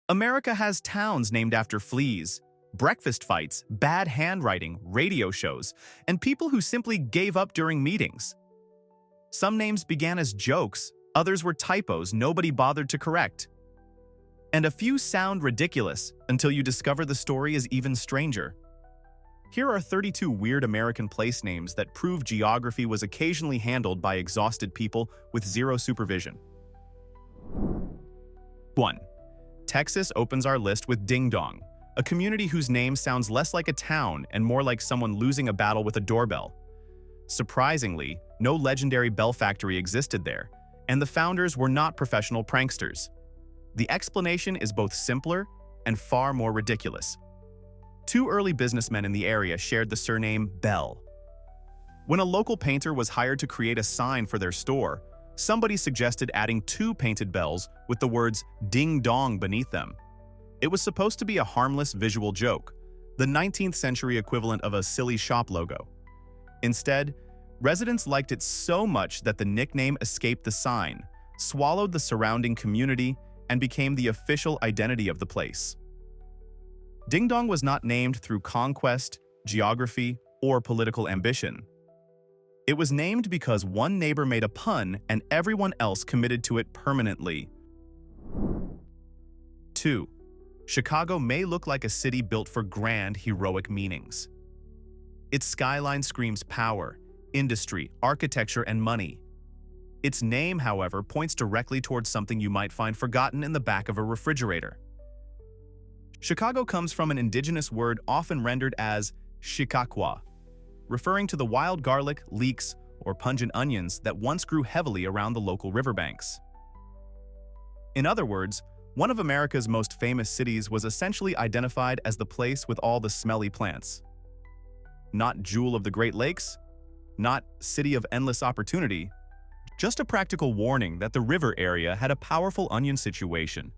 America has towns named after fleas, breakfast fights, bad handwriting, radio shows, and people who simply gave up during meetings. Some names began as jokes, others were typos nobody bothered to correct. And a few sound ridiculous until you discover the story is even stranger. Here are 32 weird American place names that prove geography was occasionally handled by exhausted people with zero supervision. 1. Texas opens our list with Ding Dong, a community whose name sounds less like a town and more like someone losing a battle with a doorbell. Surprisingly, no legendary bell factory existed there, and the founders were not professional pranksters. The explanation is both simpler and far more ridiculous. Two early businessmen in the area shared the surname Bell. When a local painter was hired to create a sign for their store, somebody suggested adding 2 painted bells with the words Ding Dong beneath them. It was supposed to be a harmless visual joke, the 19th century equivalent of a silly shop logo. Instead, residents liked it so much that the nickname escaped the sign, swallowed the surrounding community, and became the official identity of the place. Ding Dong was not named through conquest, geography, or political ambition. It was named because one neighbor made a pun and everyone else committed to it permanently. 2. Chicago may look like a city built for grand, heroic meanings. Its skyline screams power, industry, architecture, and money. Its name, however, points directly towards something you might find forgotten in the back of a refrigerator. Chicago comes from an indigenous word often rendered as Chickaqua, referring to the wild garlic, leeks, or pungent onions that once grew heavily around the local riverbanks. In other words, one of America's most famous cities was essentially identified as the place with all the smelly plants. Not Jewel of the Great Lakes, not City of Endless Opportunity, just a practical warning that the river area had a powerful onion situation.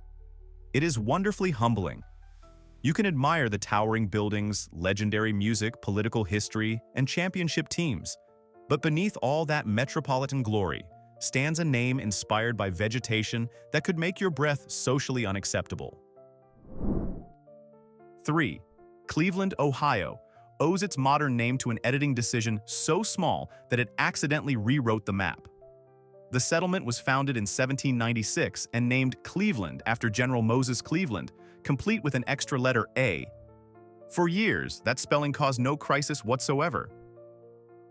It is wonderfully humbling. You can admire the towering buildings, legendary music, political history, and championship teams. But beneath all that metropolitan glory stands a name inspired by vegetation that could make your breath socially unacceptable. 3. Cleveland, Ohio, owes its modern name to an editing decision so small that it accidentally rewrote the map. The settlement was founded in 1796 and named Cleveland after General Moses Cleveland, complete with an extra letter A. For years, that spelling caused no crisis whatsoever.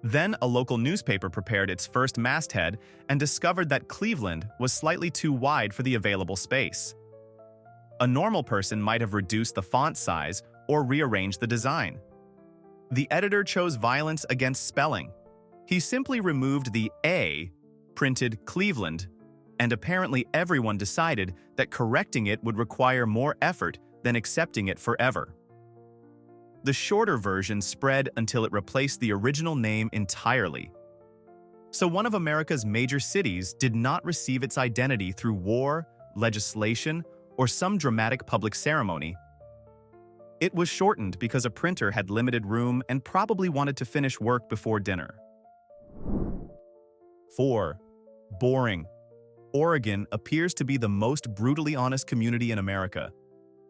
Then a local newspaper prepared its first masthead and discovered that Cleveland was slightly too wide for the available space. A normal person might have reduced the font size or rearranged the design. The editor chose violence against spelling. He simply removed the A, printed Cleveland, and apparently everyone decided that correcting it would require more effort than accepting it forever. The shorter version spread until it replaced the original name entirely. So one of America's major cities did not receive its identity through war, legislation, or some dramatic public ceremony. It was shortened because a printer had limited room and probably wanted to finish work before dinner. 4. Boring. Oregon appears to be the most brutally honest community in America.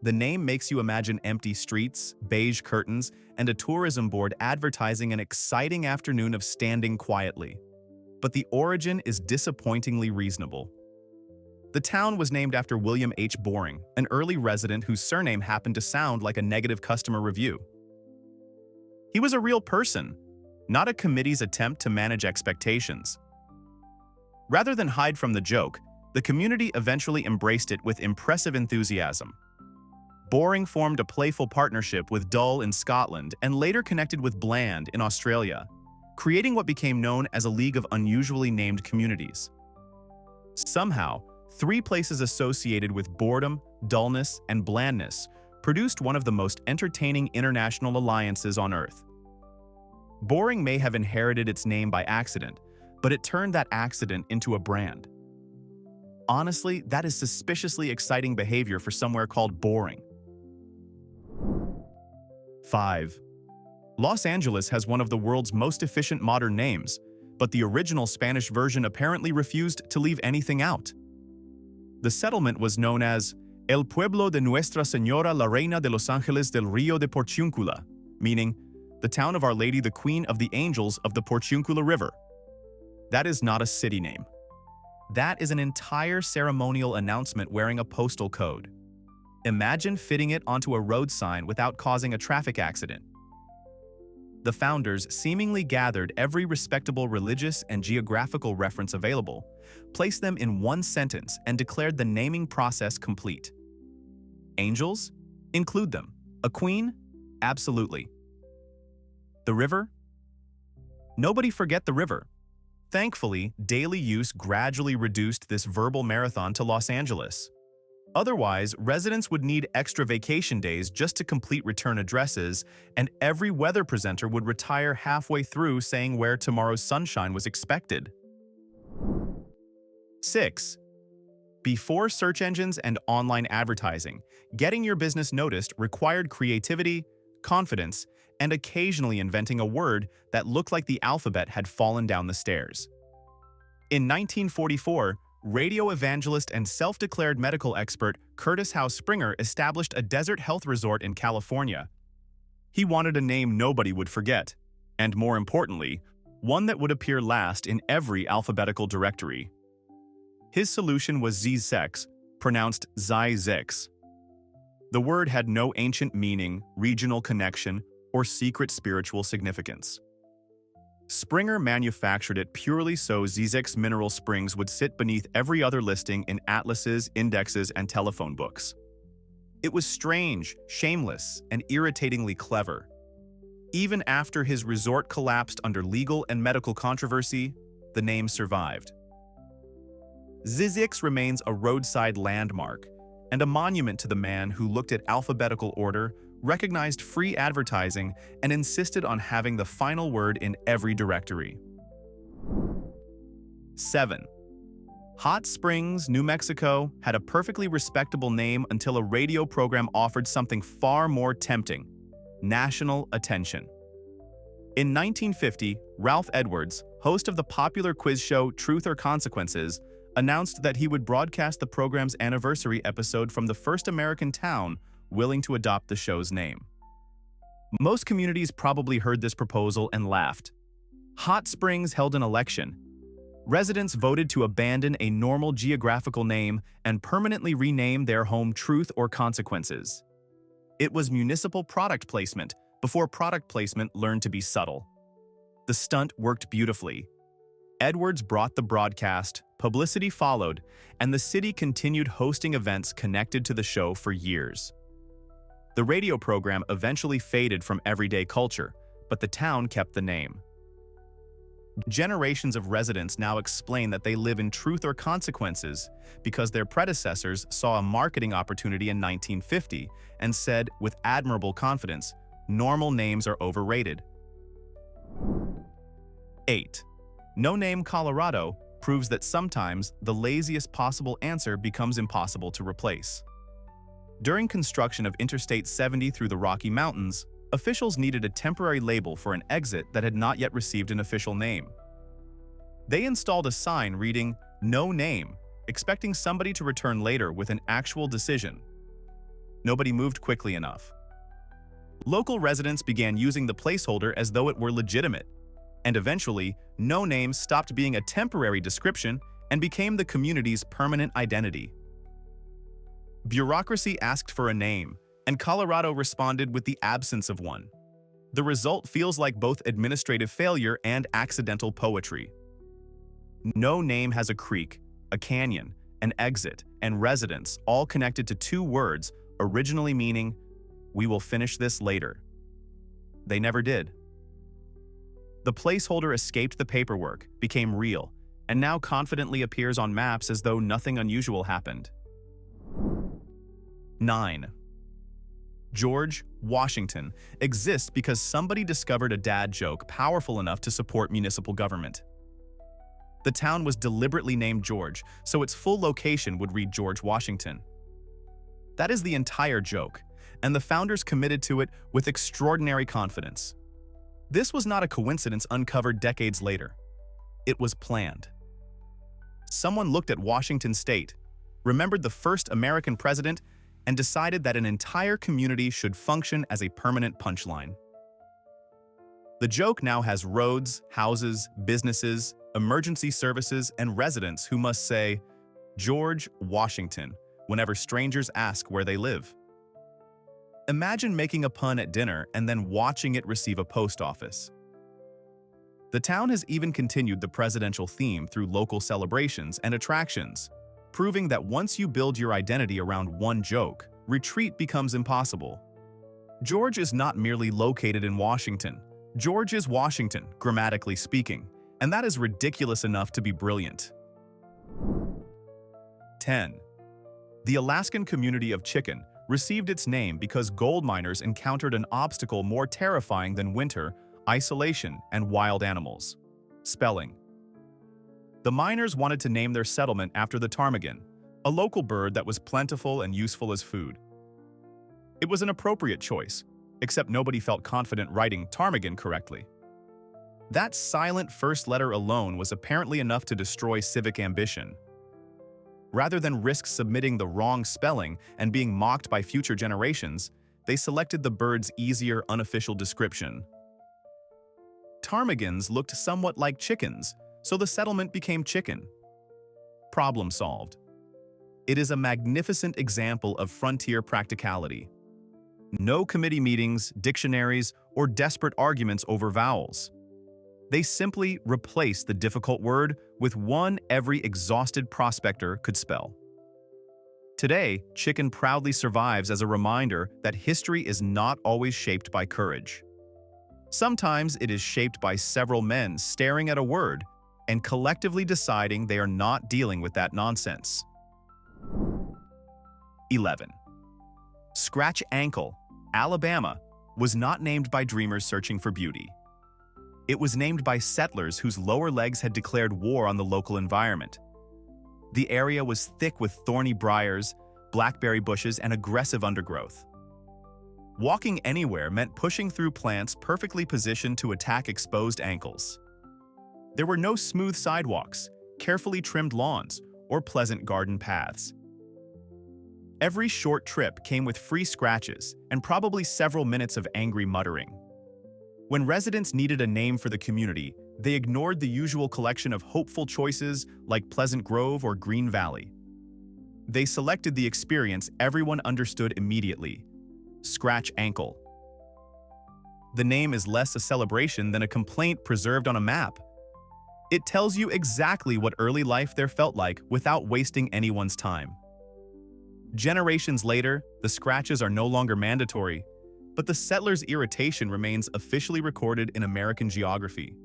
The name makes you imagine empty streets, beige curtains, and a tourism board advertising an exciting afternoon of standing quietly. But the origin is disappointingly reasonable. The town was named after William H. Boring, an early resident whose surname happened to sound like a negative customer review. He was a real person, not a committee's attempt to manage expectations. Rather than hide from the joke, the community eventually embraced it with impressive enthusiasm. Boring formed a playful partnership with Dull in Scotland and later connected with Bland in Australia, creating what became known as a league of unusually named communities. Somehow, 3 places associated with boredom, dullness, and blandness produced one of the most entertaining international alliances on Earth. Boring may have inherited its name by accident, but it turned that accident into a brand. Honestly, that is suspiciously exciting behavior for somewhere called Boring. 5. Los Angeles has one of the world's most efficient modern names, but the original Spanish version apparently refused to leave anything out. The settlement was known as El pueblo de Nuestra Señora la Reina de los Ángeles del Río de Porciúncula, meaning the town of Our Lady the Queen of the Angels of the Porciúncula River. That is not a city name. That is an entire ceremonial announcement wearing a postal code. Imagine fitting it onto a road sign without causing a traffic accident. The founders seemingly gathered every respectable religious and geographical reference available, placed them in one sentence, and declared the naming process complete. Angels? Include them. A queen? Absolutely. The river? Nobody forget the river. Thankfully, daily use gradually reduced this verbal marathon to Los Angeles. Otherwise, residents would need extra vacation days just to complete return addresses, and every weather presenter would retire halfway through saying where tomorrow's sunshine was expected. 6. Before search engines and online advertising, getting your business noticed required creativity, confidence, and occasionally inventing a word that looked like the alphabet had fallen down the stairs. In 1944, radio evangelist and self-declared medical expert Curtis Howe Springer established a desert health resort in California. He wanted a name nobody would forget, and more importantly, one that would appear last in every alphabetical directory. His solution was Zzyzx, pronounced Zzyzx. The word had no ancient meaning, regional connection, or secret spiritual significance. Springer manufactured it purely so Zzyzx Mineral Springs would sit beneath every other listing in atlases, indexes, and telephone books. It was strange, shameless, and irritatingly clever. Even after his resort collapsed under legal and medical controversy, the name survived. Zzyzx remains a roadside landmark and a monument to the man who looked at alphabetical order, recognized free advertising, and insisted on having the final word in every directory. 7. Hot Springs, New Mexico had a perfectly respectable name until a radio program offered something far more tempting: national attention. In 1950, Ralph Edwards, host of the popular quiz show Truth or Consequences, announced that he would broadcast the program's anniversary episode from the first American town willing to adopt the show's name. Most communities probably heard this proposal and laughed. Hot Springs held an election. Residents voted to abandon a normal geographical name and permanently rename their home Truth or Consequences. It was municipal product placement before product placement learned to be subtle. The stunt worked beautifully. Edwards brought the broadcast, publicity followed, and the city continued hosting events connected to the show for years. The radio program eventually faded from everyday culture, but the town kept the name. Generations of residents now explain that they live in Truth or Consequences because their predecessors saw a marketing opportunity in 1950 and said, with admirable confidence, normal names are overrated. 8. No Name Colorado proves that sometimes the laziest possible answer becomes impossible to replace. During construction of Interstate 70 through the Rocky Mountains, officials needed a temporary label for an exit that had not yet received an official name. They installed a sign reading, "No Name," expecting somebody to return later with an actual decision. Nobody moved quickly enough. Local residents began using the placeholder as though it were legitimate, and eventually, No Name stopped being a temporary description and became the community's permanent identity. Bureaucracy asked for a name, and Colorado responded with the absence of one. The result feels like both administrative failure and accidental poetry. No Name has a creek, a canyon, an exit, and residents, all connected to two words, originally meaning, "We will finish this later." They never did. The placeholder escaped the paperwork, became real, and now confidently appears on maps as though nothing unusual happened. 9. George Washington exists because somebody discovered a dad joke powerful enough to support municipal government. The town was deliberately named George, so its full location would read George Washington. That is the entire joke, and the founders committed to it with extraordinary confidence. This was not a coincidence uncovered decades later. It was planned. Someone looked at Washington State, remembered the first American president, and decided that an entire community should function as a permanent punchline. The joke now has roads, houses, businesses, emergency services, and residents who must say, "George Washington," whenever strangers ask where they live. Imagine making a pun at dinner and then watching it receive a post office. The town has even continued the presidential theme through local celebrations and attractions, proving that once you build your identity around one joke, retreat becomes impossible. George is not merely located in Washington. George is Washington, grammatically speaking, and that is ridiculous enough to be brilliant. 10. The Alaskan community of Chicken received its name because gold miners encountered an obstacle more terrifying than winter, isolation, and wild animals: spelling. The miners wanted to name their settlement after the ptarmigan, a local bird that was plentiful and useful as food. It was an appropriate choice, except nobody felt confident writing ptarmigan correctly. That silent first letter alone was apparently enough to destroy civic ambition. Rather than risk submitting the wrong spelling and being mocked by future generations, they selected the bird's easier, unofficial description. Ptarmigans looked somewhat like chickens, so the settlement became Chicken. Problem solved. It is a magnificent example of frontier practicality. No committee meetings, dictionaries, or desperate arguments over vowels. They simply replaced the difficult word with one every exhausted prospector could spell. Today, Chicken proudly survives as a reminder that history is not always shaped by courage. Sometimes it is shaped by several men staring at a word and collectively deciding they are not dealing with that nonsense. 11. Scratch Ankle, Alabama, was not named by dreamers searching for beauty. It was named by settlers whose lower legs had declared war on the local environment. The area was thick with thorny briars, blackberry bushes, and aggressive undergrowth. Walking anywhere meant pushing through plants perfectly positioned to attack exposed ankles. There were no smooth sidewalks, carefully trimmed lawns, or pleasant garden paths. Every short trip came with free scratches and probably several minutes of angry muttering. When residents needed a name for the community, they ignored the usual collection of hopeful choices like Pleasant Grove or Green Valley. They selected the experience everyone understood immediately: Scratch Ankle. The name is less a celebration than a complaint preserved on a map. It tells you exactly what early life there felt like without wasting anyone's time. Generations later, the scratches are no longer mandatory, but the settlers' irritation remains officially recorded in American geography.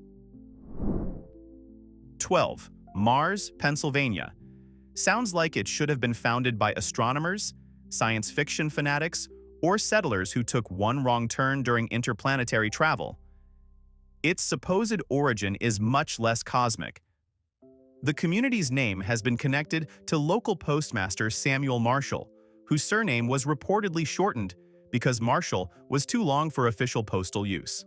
12. Mars, Pennsylvania. Sounds like it should have been founded by astronomers, science fiction fanatics, or settlers who took one wrong turn during interplanetary travel. Its supposed origin is much less cosmic. The community's name has been connected to local postmaster Samuel Marshall, whose surname was reportedly shortened because Marshall was too long for official postal use.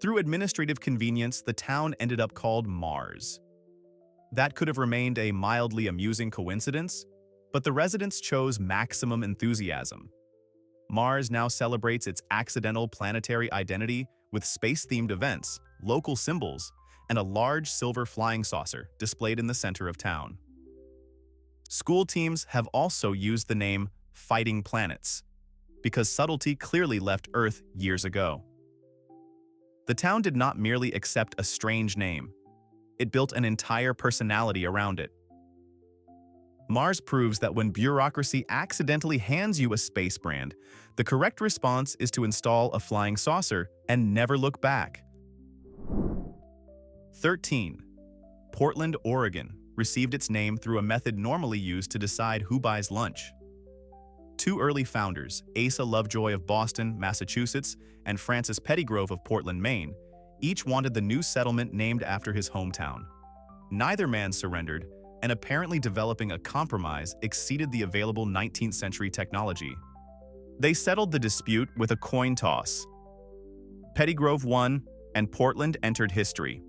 Through administrative convenience, the town ended up called Mars. That could have remained a mildly amusing coincidence, but the residents chose maximum enthusiasm. Mars now celebrates its accidental planetary identity with space-themed events, local symbols, and a large silver flying saucer displayed in the center of town. School teams have also used the name Fighting Planets, because subtlety clearly left Earth years ago. The town did not merely accept a strange name. It built an entire personality around it. Mars proves that when bureaucracy accidentally hands you a space brand, the correct response is to install a flying saucer and never look back. 13. Portland, Oregon received its name through a method normally used to decide who buys lunch. Two early founders, Asa Lovejoy of Boston, Massachusetts, and Francis Pettygrove of Portland, Maine, each wanted the new settlement named after his hometown. Neither man surrendered, and apparently developing a compromise exceeded the available 19th century technology. They settled the dispute with a coin toss. Pettygrove won, and Portland entered history.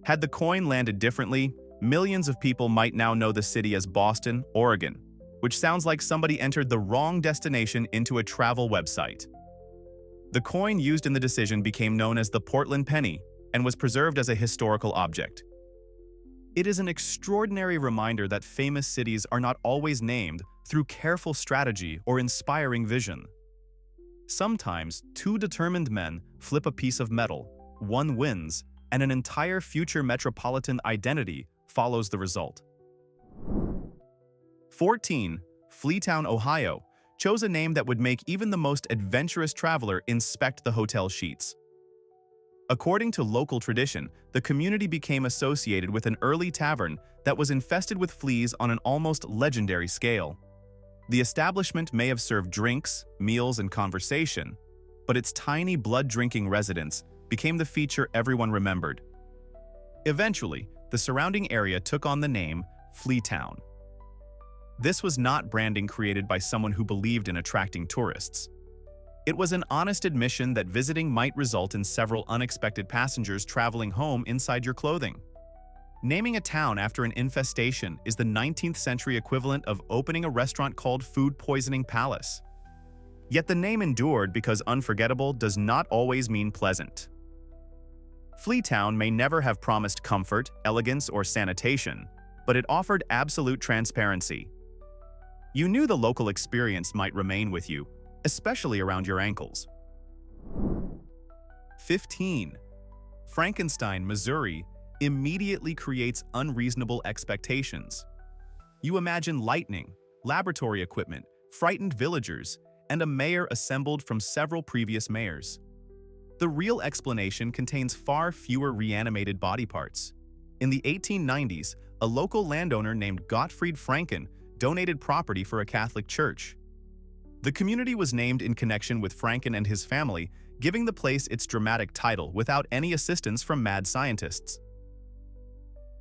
Had the coin landed differently, millions of people might now know the city as Boston, Oregon. which sounds like somebody entered the wrong destination into a travel website. The coin used in the decision became known as the Portland penny and was preserved as a historical object. It is an extraordinary reminder that famous cities are not always named through careful strategy or inspiring vision. Sometimes, two determined men flip a piece of metal, one wins, and an entire future metropolitan identity follows the result. 14. Fleatown, Ohio, chose a name that would make even the most adventurous traveler inspect the hotel sheets. According to local tradition, the community became associated with an early tavern that was infested with fleas on an almost legendary scale. The establishment may have served drinks, meals, and conversation, but its tiny blood-drinking residents became the feature everyone remembered. Eventually, the surrounding area took on the name Fleatown. This was not branding created by someone who believed in attracting tourists. It was an honest admission that visiting might result in several unexpected passengers traveling home inside your clothing. Naming a town after an infestation is the 19th century equivalent of opening a restaurant called Food Poisoning Palace. Yet the name endured because unforgettable does not always mean pleasant. Fleatown may never have promised comfort, elegance, or sanitation, but it offered absolute transparency. You knew the local experience might remain with you, especially around your ankles. 15. Frankenstein, Missouri, immediately creates unreasonable expectations. You imagine lightning, laboratory equipment, frightened villagers, and a mayor assembled from several previous mayors. The real explanation contains far fewer reanimated body parts. In the 1890s, a local landowner named Gottfried Franken donated property for a Catholic church. The community was named in connection with Franken and his family, giving the place its dramatic title without any assistance from mad scientists.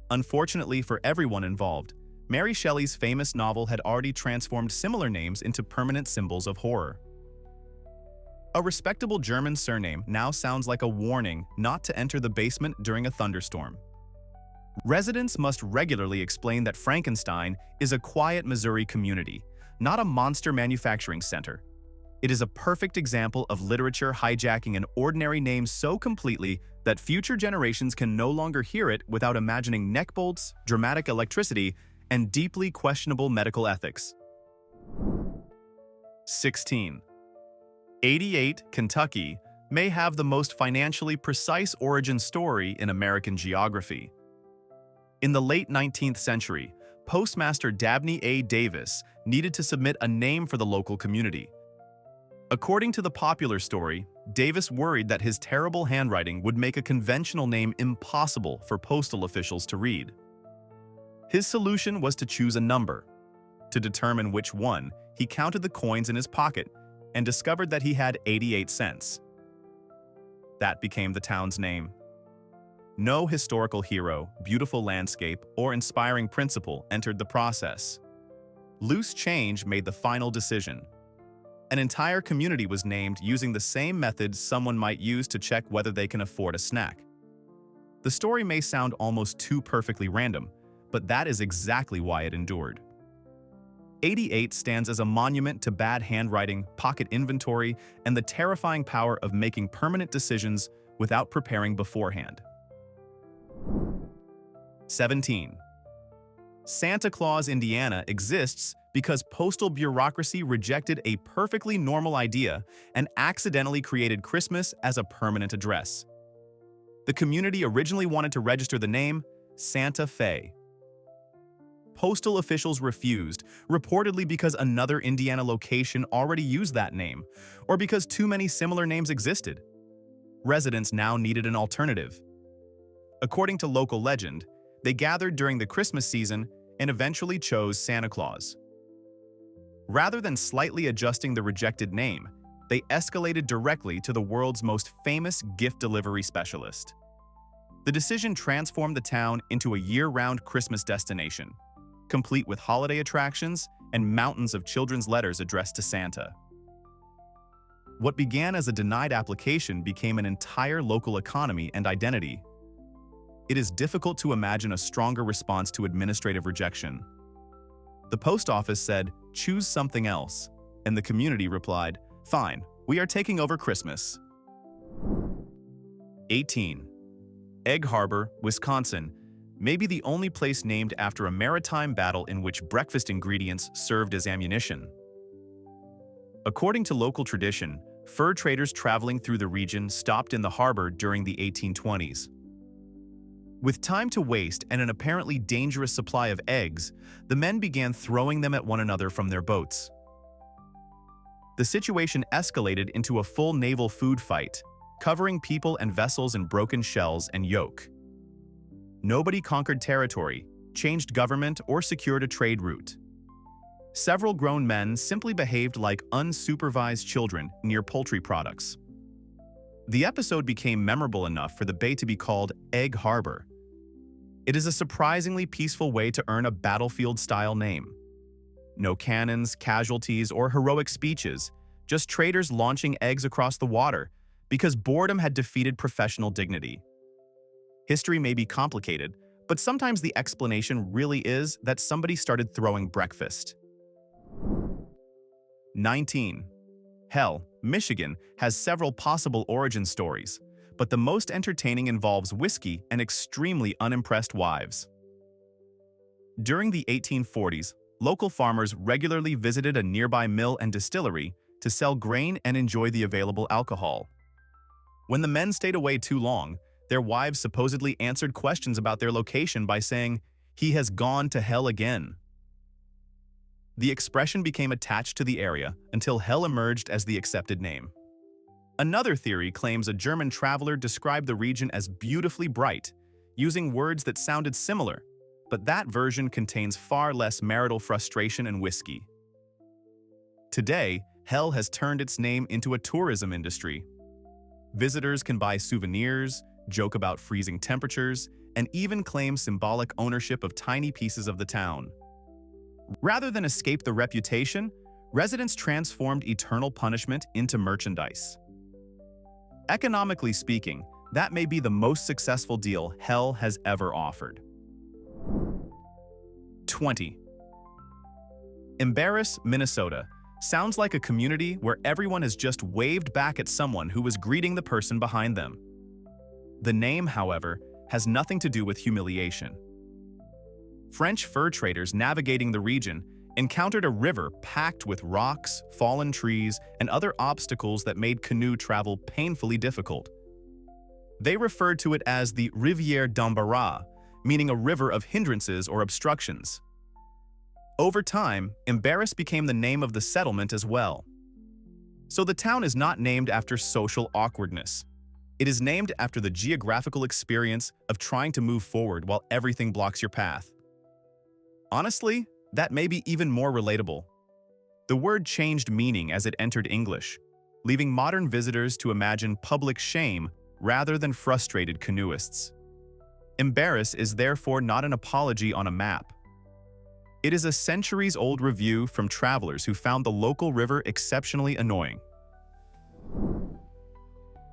Unfortunately for everyone involved, Mary Shelley's famous novel had already transformed similar names into permanent symbols of horror. A respectable German surname now sounds like a warning not to enter the basement during a thunderstorm. Residents must regularly explain that Frankenstein is a quiet Missouri community, not a monster manufacturing center. It is a perfect example of literature hijacking an ordinary name so completely that future generations can no longer hear it without imagining neck bolts, dramatic electricity, and deeply questionable medical ethics. 16. 88, Kentucky, may have the most financially precise origin story in American geography. In the late 19th century, Postmaster Dabney A. Davis needed to submit a name for the local community. According to the popular story, Davis worried that his terrible handwriting would make a conventional name impossible for postal officials to read. His solution was to choose a number. To determine which one, he counted the coins in his pocket and discovered that he had 88 cents. That became the town's name. No historical hero, beautiful landscape, or inspiring principle entered the process. Loose change made the final decision. An entire community was named using the same method someone might use to check whether they can afford a snack. The story may sound almost too perfectly random, but that is exactly why it endured. 88 stands as a monument to bad handwriting, pocket inventory, and the terrifying power of making permanent decisions without preparing beforehand. 17. Santa Claus, Indiana exists because postal bureaucracy rejected a perfectly normal idea and accidentally created Christmas as a permanent address. The community originally wanted to register the name Santa Fe. Postal officials refused, reportedly because another Indiana location already used that name, or because too many similar names existed. Residents now needed an alternative. According to local legend, they gathered during the Christmas season and eventually chose Santa Claus. Rather than slightly adjusting the rejected name, they escalated directly to the world's most famous gift delivery specialist. The decision transformed the town into a year-round Christmas destination, complete with holiday attractions and mountains of children's letters addressed to Santa. What began as a denied application became an entire local economy and identity. It is difficult to imagine a stronger response to administrative rejection. The post office said, "Choose something else," and the community replied, "Fine, we are taking over Christmas." 18. Egg Harbor, Wisconsin, may be the only place named after a maritime battle in which breakfast ingredients served as ammunition. According to local tradition, fur traders traveling through the region stopped in the harbor during the 1820s. With time to waste and an apparently dangerous supply of eggs, the men began throwing them at one another from their boats. The situation escalated into a full naval food fight, covering people and vessels in broken shells and yolk. Nobody conquered territory, changed government, or secured a trade route. Several grown men simply behaved like unsupervised children near poultry products. The episode became memorable enough for the bay to be called Egg Harbor. It is a surprisingly peaceful way to earn a battlefield-style name. No cannons, casualties, or heroic speeches, just traders launching eggs across the water, because boredom had defeated professional dignity. History may be complicated, but sometimes the explanation really is that somebody started throwing breakfast. 19. Hell, Michigan has several possible origin stories, but the most entertaining involves whiskey and extremely unimpressed wives. During the 1840s, local farmers regularly visited a nearby mill and distillery to sell grain and enjoy the available alcohol. When the men stayed away too long, their wives supposedly answered questions about their location by saying, "He has gone to hell again." The expression became attached to the area until hell emerged as the accepted name. Another theory claims a German traveler described the region as beautifully bright, using words that sounded similar, but that version contains far less marital frustration and whiskey. Today, hell has turned its name into a tourism industry. Visitors can buy souvenirs, joke about freezing temperatures, and even claim symbolic ownership of tiny pieces of the town. Rather than escape the reputation, residents transformed eternal punishment into merchandise. Economically speaking, that may be the most successful deal hell has ever offered. 20. Embarrass, Minnesota, sounds like a community where everyone has just waved back at someone who was greeting the person behind them. The name, however, has nothing to do with humiliation. French fur traders navigating the region encountered a river packed with rocks, fallen trees, and other obstacles that made canoe travel painfully difficult. They referred to it as the Rivière d'Embarras, meaning a river of hindrances or obstructions. Over time, Embarrass became the name of the settlement as well. So the town is not named after social awkwardness. It is named after the geographical experience of trying to move forward while everything blocks your path. Honestly, that may be even more relatable. The word changed meaning as it entered English, leaving modern visitors to imagine public shame rather than frustrated canoeists. Embarrass is therefore not an apology on a map. It is a centuries-old review from travelers who found the local river exceptionally annoying.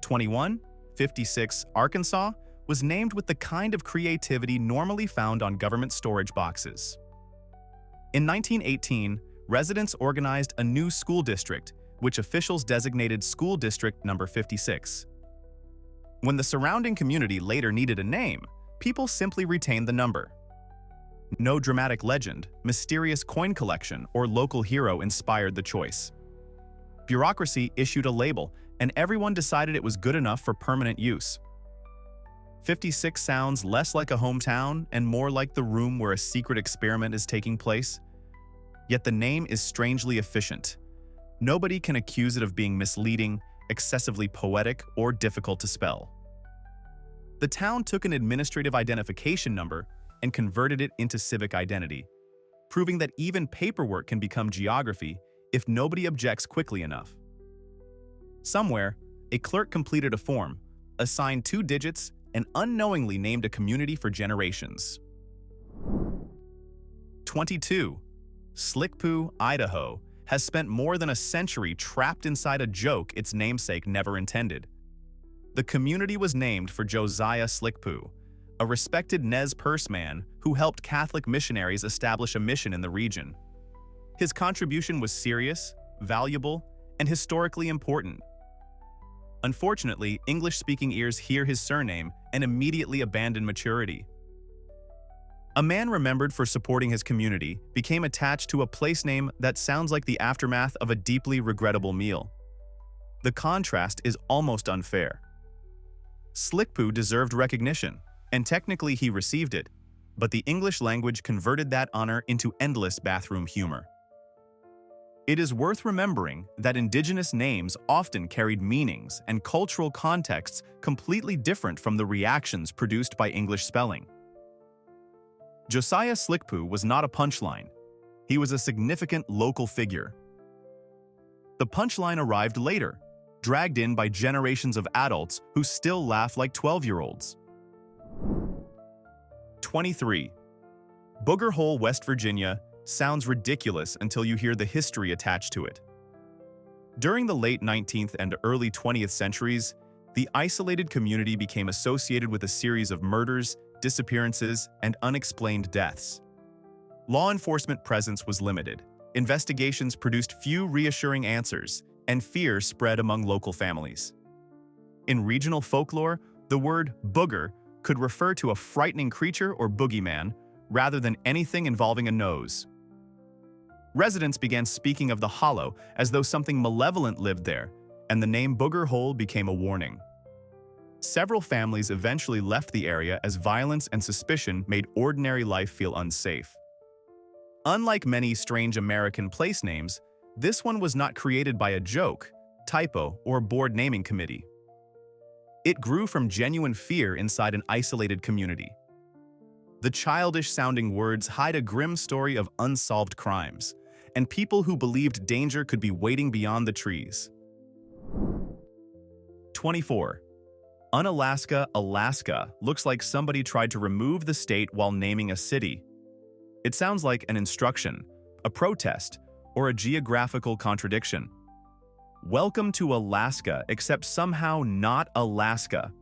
21. 56. Arkansas was named with the kind of creativity normally found on government storage boxes. In 1918, residents organized a new school district, which officials designated School District Number 56. When the surrounding community later needed a name, people simply retained the number. No dramatic legend, mysterious coin collection, or local hero inspired the choice. Bureaucracy issued a label, and everyone decided it was good enough for permanent use. 56 sounds less like a hometown and more like the room where a secret experiment is taking place. Yet the name is strangely efficient. Nobody can accuse it of being misleading, excessively poetic, or difficult to spell. The town took an administrative identification number and converted it into civic identity, proving that even paperwork can become geography if nobody objects quickly enough. Somewhere, a clerk completed a form, assigned 2 digits, and unknowingly named a community for generations. 22. Slickpoo, Idaho, has spent more than a century trapped inside a joke its namesake never intended. The community was named for Josiah Slickpoo, a respected Nez Perce man who helped Catholic missionaries establish a mission in the region. His contribution was serious, valuable, and historically important. Unfortunately, English-speaking ears hear his surname and immediately abandon maturity. A man remembered for supporting his community became attached to a place name that sounds like the aftermath of a deeply regrettable meal. The contrast is almost unfair. Slickpoo deserved recognition, and technically he received it, but the English language converted that honor into endless bathroom humor. It is worth remembering that indigenous names often carried meanings and cultural contexts completely different from the reactions produced by English spelling. Josiah Slickpoo was not a punchline. He was a significant local figure. The punchline arrived later, dragged in by generations of adults who still laugh like 12-year-olds. 23. Boogerhole, West Virginia, sounds ridiculous until you hear the history attached to it. During the late 19th and early 20th centuries, the isolated community became associated with a series of murders, disappearances, and unexplained deaths. Law enforcement presence was limited, investigations produced few reassuring answers, and fear spread among local families. In regional folklore, the word booger could refer to a frightening creature or boogeyman, rather than anything involving a nose. Residents began speaking of the hollow as though something malevolent lived there, and the name Boogerhole became a warning. Several families eventually left the area as violence and suspicion made ordinary life feel unsafe. Unlike many strange American place names, this one was not created by a joke, typo, or board naming committee. It grew from genuine fear inside an isolated community. The childish-sounding words hide a grim story of unsolved crimes, and people who believed danger could be waiting beyond the trees. 24. Unalaska, Alaska looks like somebody tried to remove the state while naming a city. It sounds like an instruction, a protest, or a geographical contradiction. Welcome to Alaska, except somehow not Alaska.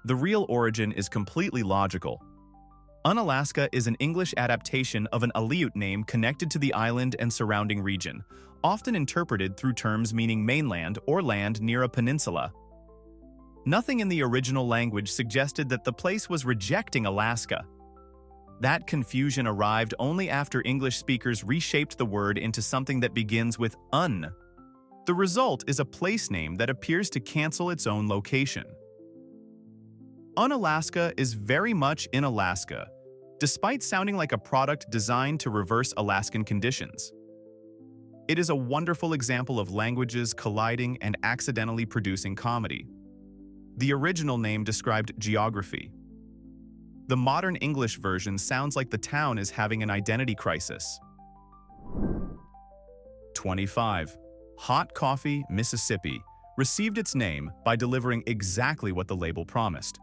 The real origin is completely logical. Unalaska is an English adaptation of an Aleut name connected to the island and surrounding region, often interpreted through terms meaning mainland or land near a peninsula. Nothing in the original language suggested that the place was rejecting Alaska. That confusion arrived only after English speakers reshaped the word into something that begins with un. The result is a place name that appears to cancel its own location. Unalaska is very much in Alaska, despite sounding like a product designed to reverse Alaskan conditions. It is a wonderful example of languages colliding and accidentally producing comedy. The original name described geography. The modern English version sounds like the town is having an identity crisis. 25. Hot Coffee, Mississippi received its name by delivering exactly what the label promised.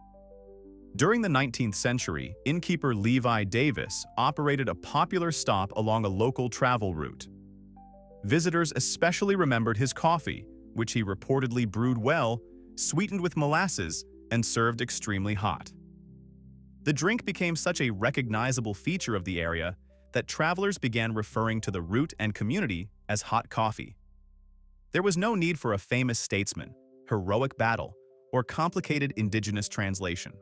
During the 19th century, innkeeper Levi Davis operated a popular stop along a local travel route. Visitors especially remembered his coffee, which he reportedly brewed well, sweetened with molasses, and served extremely hot. The drink became such a recognizable feature of the area that travelers began referring to the route and community as hot coffee. There was no need for a famous statesman, heroic battle, or complicated indigenous translation.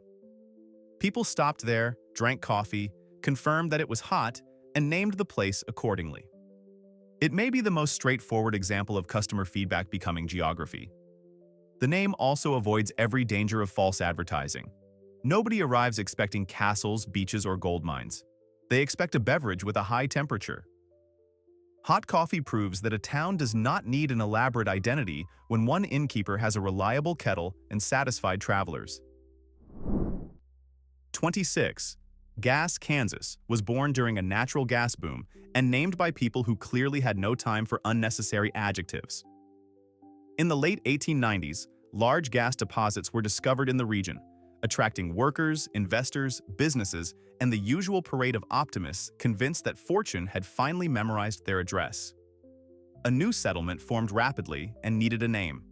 People stopped there, drank coffee, confirmed that it was hot, and named the place accordingly. It may be the most straightforward example of customer feedback becoming geography. The name also avoids every danger of false advertising. Nobody arrives expecting castles, beaches, or gold mines. They expect a beverage with a high temperature. Hot coffee proves that a town does not need an elaborate identity when one innkeeper has a reliable kettle and satisfied travelers. 26. Gas, Kansas was born during a natural gas boom and named by people who clearly had no time for unnecessary adjectives. In the late 1890s, large gas deposits were discovered in the region, attracting workers, investors, businesses, and the usual parade of optimists convinced that fortune had finally memorized their address. A new settlement formed rapidly and needed a name.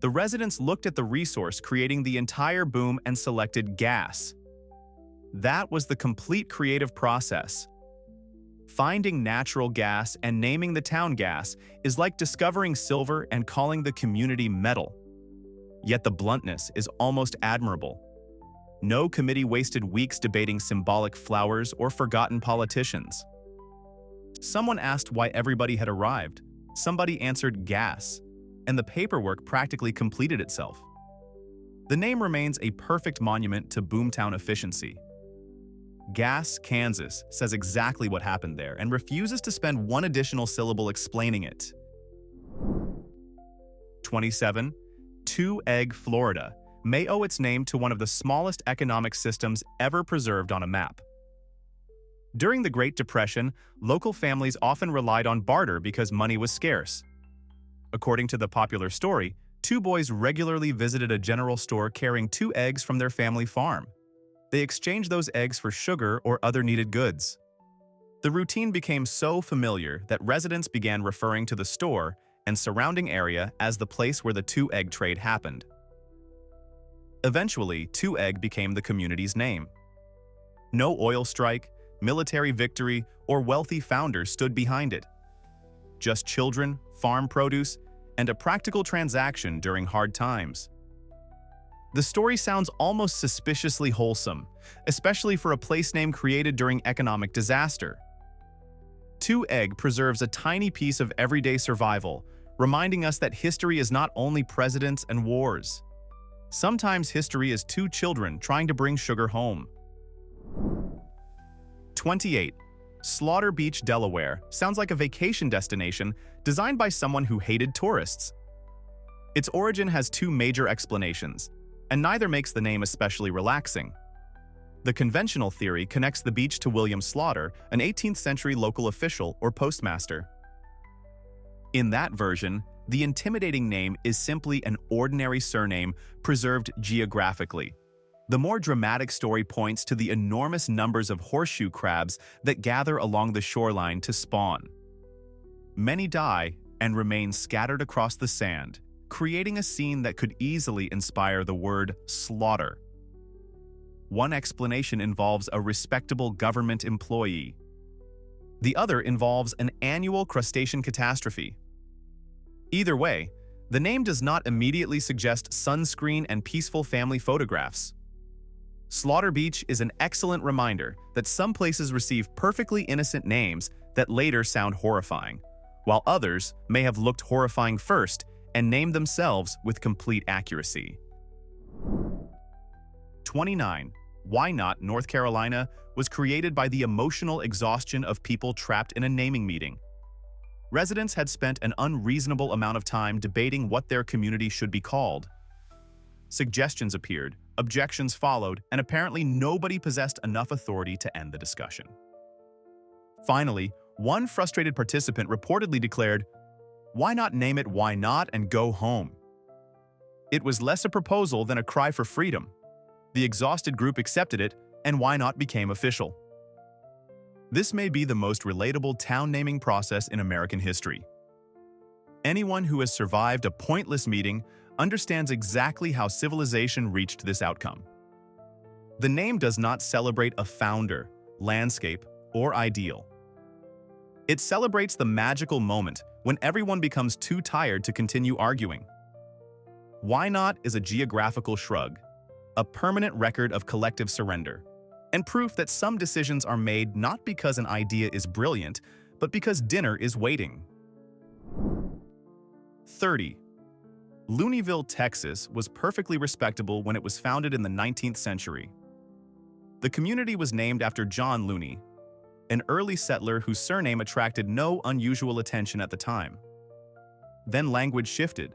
The residents looked at the resource creating the entire boom and selected gas. That was the complete creative process. Finding natural gas and naming the town Gas is like discovering silver and calling the community metal. Yet the bluntness is almost admirable. No committee wasted weeks debating symbolic flowers or forgotten politicians. Someone asked why everybody had arrived. Somebody answered gas, and the paperwork practically completed itself. The name remains a perfect monument to boomtown efficiency. Gas, Kansas says exactly what happened there and refuses to spend one additional syllable explaining it. 27. Two Egg, Florida may owe its name to one of the smallest economic systems ever preserved on a map. During the Great Depression, local families often relied on barter because money was scarce. According to the popular story, two boys regularly visited a general store carrying 2 eggs from their family farm. They exchanged those eggs for sugar or other needed goods. The routine became so familiar that residents began referring to the store and surrounding area as the place where the 2-egg trade happened. Eventually, 2-egg became the community's name. No oil strike, military victory, or wealthy founders stood behind it. Just children, farm produce, and a practical transaction during hard times. The story sounds almost suspiciously wholesome, especially for a place name created during economic disaster. 2-egg preserves a tiny piece of everyday survival, reminding us that history is not only presidents and wars. Sometimes history is 2 children trying to bring sugar home. 28. Slaughter Beach, Delaware sounds like a vacation destination designed by someone who hated tourists. Its origin has 2 major explanations, and neither makes the name especially relaxing. The conventional theory connects the beach to William Slaughter, an 18th-century local official or postmaster. In that version, the intimidating name is simply an ordinary surname preserved geographically. The more dramatic story points to the enormous numbers of horseshoe crabs that gather along the shoreline to spawn. Many die and remain scattered across the sand, creating a scene that could easily inspire the word slaughter. One explanation involves a respectable government employee. The other involves an annual crustacean catastrophe. Either way, the name does not immediately suggest sunscreen and peaceful family photographs. Slaughter Beach is an excellent reminder that some places receive perfectly innocent names that later sound horrifying, while others may have looked horrifying first and named themselves with complete accuracy. 29. Why Not, North Carolina was created by the emotional exhaustion of people trapped in a naming meeting. Residents had spent an unreasonable amount of time debating what their community should be called. Suggestions appeared, objections followed, and apparently nobody possessed enough authority to end the discussion. Finally, one frustrated participant reportedly declared, "Why not name it Why Not and go home?" It was less a proposal than a cry for freedom. The exhausted group accepted it, and Why Not became official. This may be the most relatable town naming process in American history. Anyone who has survived a pointless meeting understands exactly how civilization reached this outcome. The name does not celebrate a founder, landscape, or ideal. It celebrates the magical moment when everyone becomes too tired to continue arguing. Why Not is a geographical shrug, a permanent record of collective surrender, and proof that some decisions are made not because an idea is brilliant, but because dinner is waiting. 30. Looneyville, Texas was perfectly respectable when it was founded in the 19th century. The community was named after John Looney, an early settler whose surname attracted no unusual attention at the time. Then language shifted.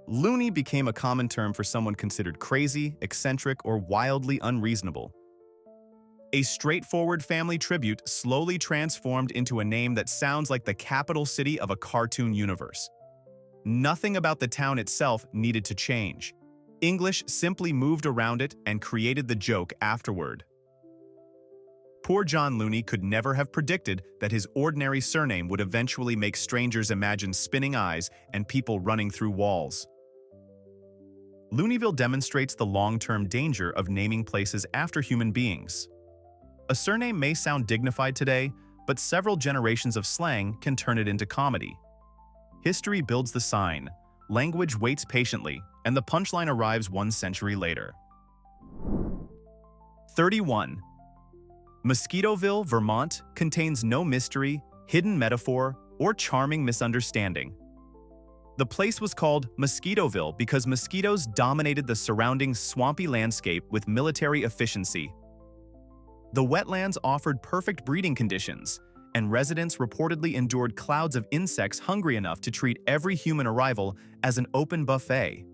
Looney became a common term for someone considered crazy, eccentric, or wildly unreasonable. A straightforward family tribute slowly transformed into a name that sounds like the capital city of a cartoon universe. Nothing about the town itself needed to change. English simply moved around it and created the joke afterward. Poor John Looney could never have predicted that his ordinary surname would eventually make strangers imagine spinning eyes and people running through walls. Looneyville demonstrates the long-term danger of naming places after human beings. A surname may sound dignified today, but several generations of slang can turn it into comedy. History builds the sign, language waits patiently, and the punchline arrives 1 century later. 31. Mosquitoville, Vermont contains no mystery, hidden metaphor, or charming misunderstanding. The place was called Mosquitoville because mosquitoes dominated the surrounding swampy landscape with military efficiency. The wetlands offered perfect breeding conditions, and residents reportedly endured clouds of insects hungry enough to treat every human arrival as an open buffet.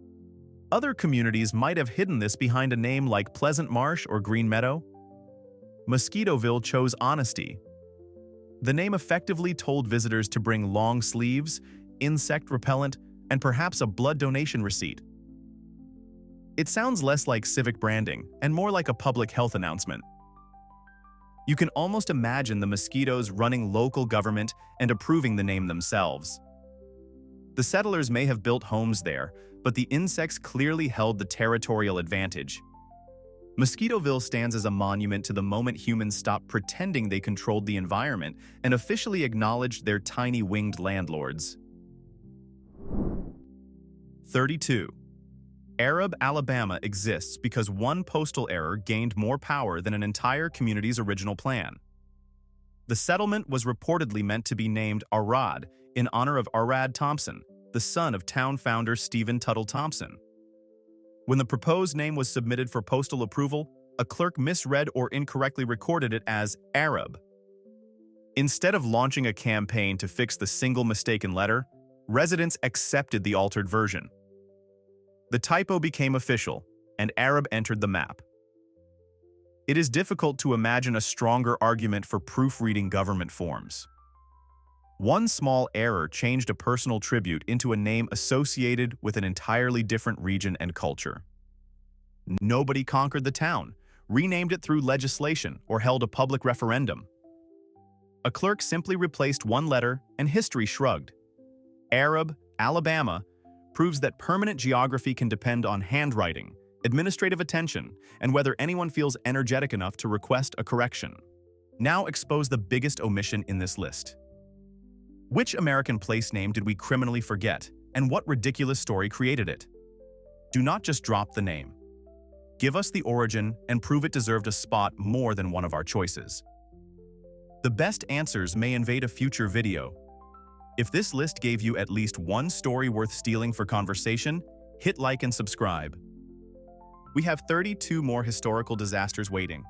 Other communities might have hidden this behind a name like Pleasant Marsh or Green Meadow. Mosquitoville chose honesty. The name effectively told visitors to bring long sleeves, insect repellent, and perhaps a blood donation receipt. It sounds less like civic branding and more like a public health announcement. You can almost imagine the mosquitoes running local government and approving the name themselves. The settlers may have built homes there, but the insects clearly held the territorial advantage. Mosquitoville stands as a monument to the moment humans stopped pretending they controlled the environment and officially acknowledged their tiny winged landlords. 32. Arab Alabama exists because one postal error gained more power than an entire community's original plan. The settlement was reportedly meant to be named Arad in honor of Arad Thompson, the son of town founder Stephen Tuttle Thompson. When the proposed name was submitted for postal approval, a clerk misread or incorrectly recorded it as Arab. Instead of launching a campaign to fix the single mistaken letter, residents accepted the altered version. The typo became official, and Arab entered the map. It is difficult to imagine a stronger argument for proofreading government forms. One small error changed a personal tribute into a name associated with an entirely different region and culture. Nobody conquered the town, renamed it through legislation, or held a public referendum. A clerk simply replaced one letter, and history shrugged. Arab, Alabama, proves that permanent geography can depend on handwriting, administrative attention, and whether anyone feels energetic enough to request a correction. Now expose the biggest omission in this list. Which American place name did we criminally forget, and what ridiculous story created it? Do not just drop the name. Give us the origin and prove it deserved a spot more than one of our choices. The best answers may invade a future video. If this list gave you at least one story worth stealing for conversation, hit like and subscribe. We have 32 more historical disasters waiting.